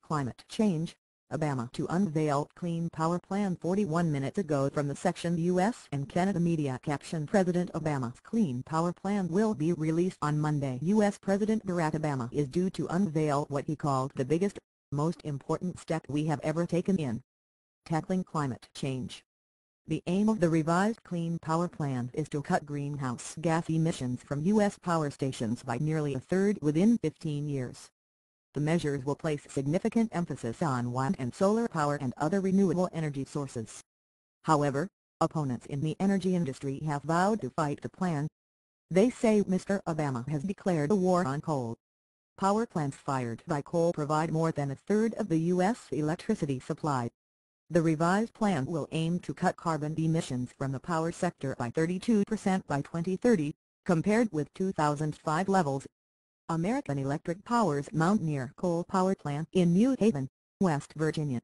climate change, Obama to unveil clean power plan 41 minutes ago. From the section U.S. and Canada media caption, President Obama's clean power plan will be released on Monday. U.S. President Barack Obama is due to unveil what he called the biggest, most important step we have ever taken in tackling climate change. The aim of the revised Clean Power Plan is to cut greenhouse gas emissions from U.S. power stations by nearly a third within 15 years. The measures will place significant emphasis on wind and solar power and other renewable energy sources. However, opponents in the energy industry have vowed to fight the plan. They say Mr. Obama has declared a war on coal. Power plants fired by coal provide more than a third of the U.S. electricity supply. The revised plan will aim to cut carbon emissions from the power sector by 32% by 2030, compared with 2005 levels. American Electric Power's Mountaineer Coal Power Plant in New Haven, West Virginia.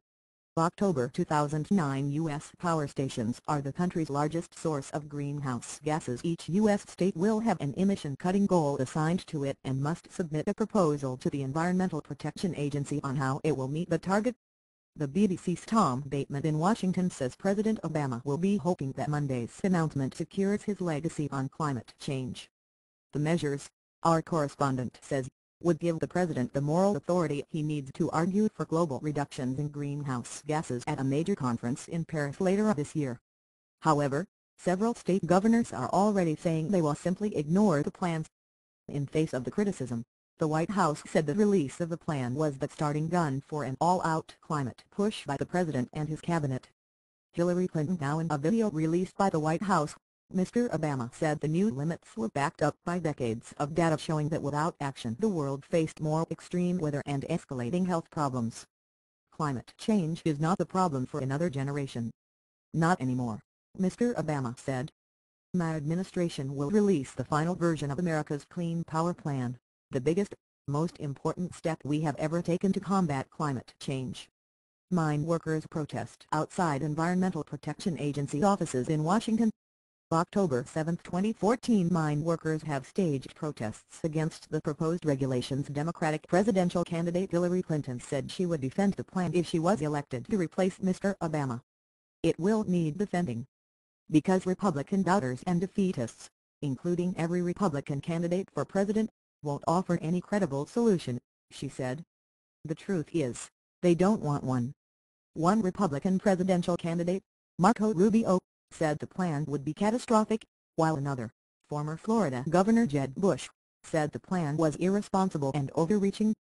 October 2009. U.S. power stations are the country's largest source of greenhouse gases. Each U.S. state will have an emission-cutting goal assigned to it and must submit a proposal to the Environmental Protection Agency on how it will meet the target. The BBC's Tom Bateman in Washington says President Obama will be hoping that Monday's announcement secures his legacy on climate change. The measures, our correspondent says, would give the president the moral authority he needs to argue for global reductions in greenhouse gases at a major conference in Paris later this year. However, several state governors are already saying they will simply ignore the plans. In face of the criticism, the White House said the release of the plan was the starting gun for an all-out climate push by the president and his cabinet. Hillary Clinton. Now in a video released by the White House, Mr. Obama said the new limits were backed up by decades of data showing that without action the world faced more extreme weather and escalating health problems. Climate change is not the problem for another generation. Not anymore, Mr. Obama said. My administration will release the final version of America's Clean Power Plan, the biggest, most important step we have ever taken to combat climate change. Mine workers protest outside Environmental Protection Agency offices in Washington. October 7, 2014. Mine workers have staged protests against the proposed regulations. Democratic presidential candidate Hillary Clinton said she would defend the plan if she was elected to replace Mr. Obama. It will need defending. Because Republican doubters and defeatists, including every Republican candidate for president, won't offer any credible solution, she said. The truth is, they don't want one. One Republican presidential candidate, Marco Rubio, said the plan would be catastrophic, while another, former Florida Governor Jeb Bush, said the plan was irresponsible and overreaching.